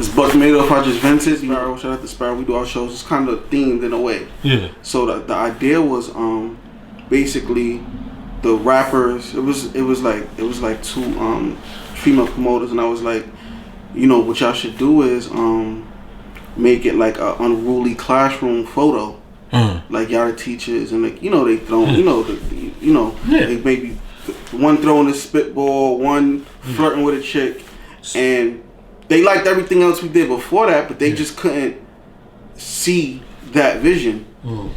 It's Buck Madoff, Project Vintage. Sparrow, shout out to Sparrow. We do our shows. It's kind of themed in a way. Yeah. So the idea was basically the rappers. It was like two female promoters, and I was like, you know, what y'all should do is make it like an unruly classroom photo. Like y'all the teachers, and like, you know, they throw, you know, they maybe one throwing a spitball, one flirting with a chick, and they liked everything else we did before that, but they just couldn't see that vision.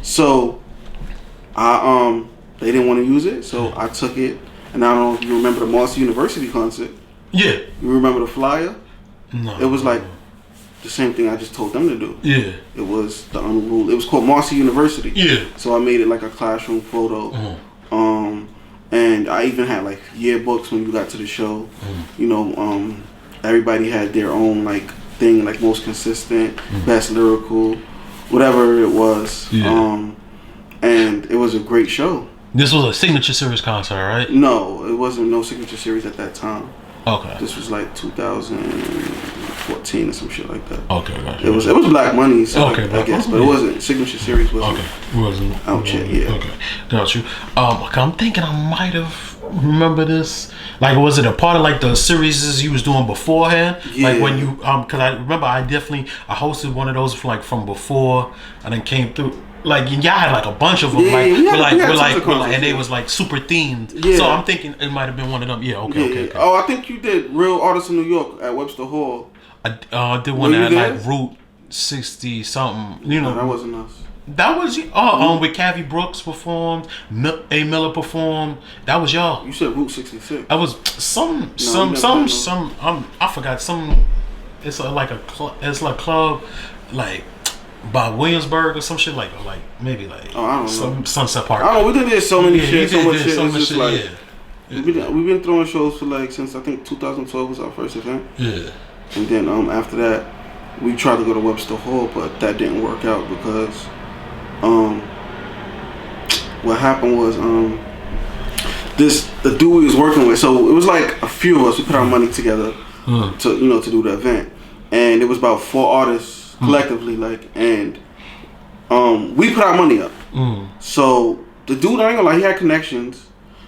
So they didn't want to use it, so I took it, and I don't know if you remember the Marcy University concert. Yeah. You remember the flyer? No. It was like the same thing I just told them to do. Yeah. It was the unruly. It was called Marcy University. Yeah. So I made it like a classroom photo. And I even had like yearbooks when you got to the show. You know, everybody had their own like thing, like most consistent, best lyrical, whatever it was. Yeah. And it was a great show. This was a signature series concert, right? No, it wasn't no signature series at that time. Okay. This was like 2014 or some shit like that. Okay, gotcha. It was Black Money, so I guess, but it wasn't signature series. Wasn't it wasn't out yet. Yeah. Okay, got you. I'm thinking I might have remember this. Like, was it a part of like the series you was doing beforehand? Yeah. Like when you because I remember I hosted one of those from before, and then came through. Like y'all had like a bunch of them, and they was like super themed. Yeah. So I'm thinking it might have been one of them. Yeah, okay. Oh, I think you did Real Artists in New York at Webster Hall. I did one at like Route 60 something. You know, no, that wasn't us. That was with Cavi Brooks performed, A Miller performed. That was y'all. You said Route 66. I was some. I forgot some. It's like a club, like. By Williamsburg or some shit like maybe like I don't some know. Sunset Park. I don't know. We did so many shit, so much shit. So it's much just shit, like we've been throwing shows for like since I think 2012 was our first event. Yeah. And then after that, we tried to go to Webster Hall, but that didn't work out because what happened was the dude we was working with. So it was like a few of us. We put our money together to to do the event, and it was about 4 artists. Collectively, and we put our money up. So the dude, I ain't gonna lie, he had connections.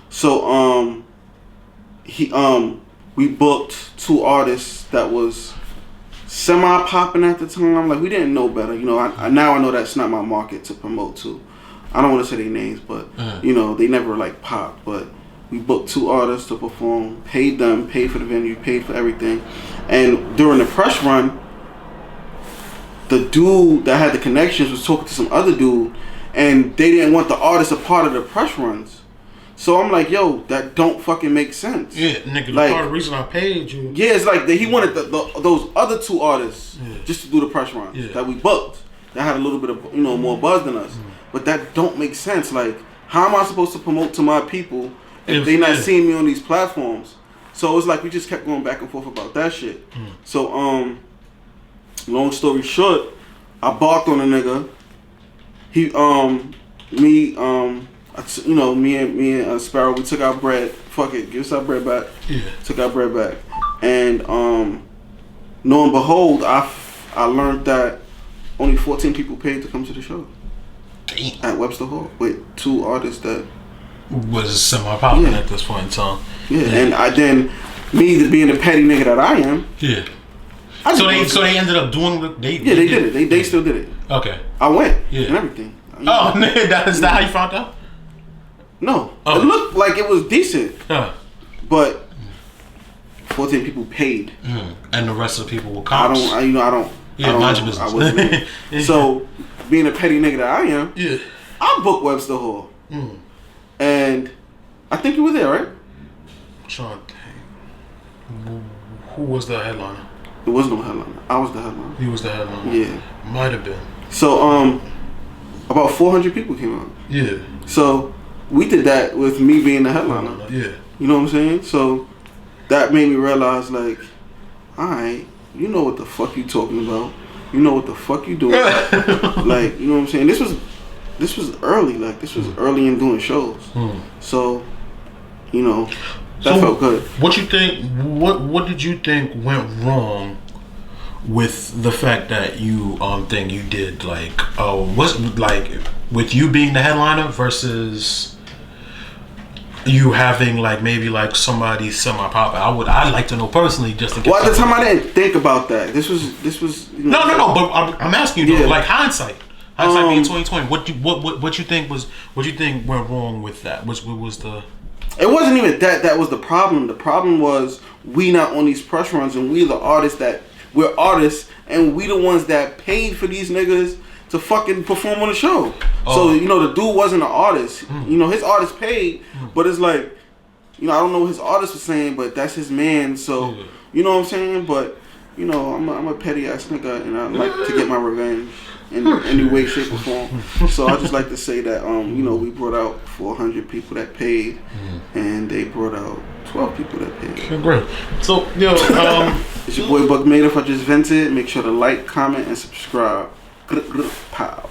So we booked 2 artists that was semi popping at the time. Like we didn't know better, you know. Now I know that's not my market to promote to. I don't want to say their names, but you know they never like popped. But we booked 2 artists to perform, paid them, paid for the venue, paid for everything, and during the press run. The dude that had the connections was talking to some other dude, and they didn't want the artist a part of the press runs. So I'm like, yo, that don't fucking make sense. Yeah, nigga, like, part of the reason I paid you. Yeah, it's like he wanted those other 2 artists just to do the press runs that we booked. That had a little bit of more buzz than us. But that don't make sense. Like, how am I supposed to promote to my people if they not seeing me on these platforms? So it's like we just kept going back and forth about that shit. So long story short, I barked on a nigga. Me and Sparrow, we took our bread. Fuck it, give us our bread back. Yeah. Took our bread back, and lo and behold, I learned that only 14 people paid to come to the show. Damn. At Webster Hall with 2 artists that was semi-popular at this point in time. Yeah, and me being the petty nigga that I am. Yeah. So they ended up doing what they did it. They still did it. Okay. I went and everything. Oh, is that how you found out? No. It looked like it was decent. But 14 people paid. And the rest of the people were cops. I don't mind your business. I wasn't. So, being a petty nigga that I am, I booked Webster Hall. And I think you were there, right? I'm trying to think. Who was the headliner? There was no headliner. I was the headliner. He was the headliner. Yeah. Might have been. So, about 400 people came out. Yeah. So, we did that with me being the headliner. Yeah. You know what I'm saying? So, that made me realize, like, alright, you know what the fuck you talking about. You know what the fuck you doing. Like, you know what I'm saying? This was early. Like, this was early in doing shows. So, you know, that felt good. What you think? What did you think went wrong with the fact that you think you did like what's like with you being the headliner versus you having like maybe like somebody semi-popular. I'd like to know personally just in case. Well, at the time I didn't think about that. This was you know, no. But I'm asking you though, like hindsight being 2020. What you think went wrong with that? What was the? It wasn't even that was the problem. The problem was we not on these press runs, and we the artists that we're artists, and we the ones that paid for these niggas to fucking perform on the show. So, you know, the dude wasn't an artist. You know, his artist paid, but it's like, you know, I don't know what his artist was saying, but that's his man. So, you know what I'm saying? But, you know, I'm a petty ass nigga, and I like to get my revenge in any way, shape, or form. So I just like to say that, you know, we brought out 400 people that paid, and they brought out 12 people that paid. Okay, great. So, yo, it's your boy Buck Madoff. I just vented. Make sure to like, comment, and subscribe. Pow.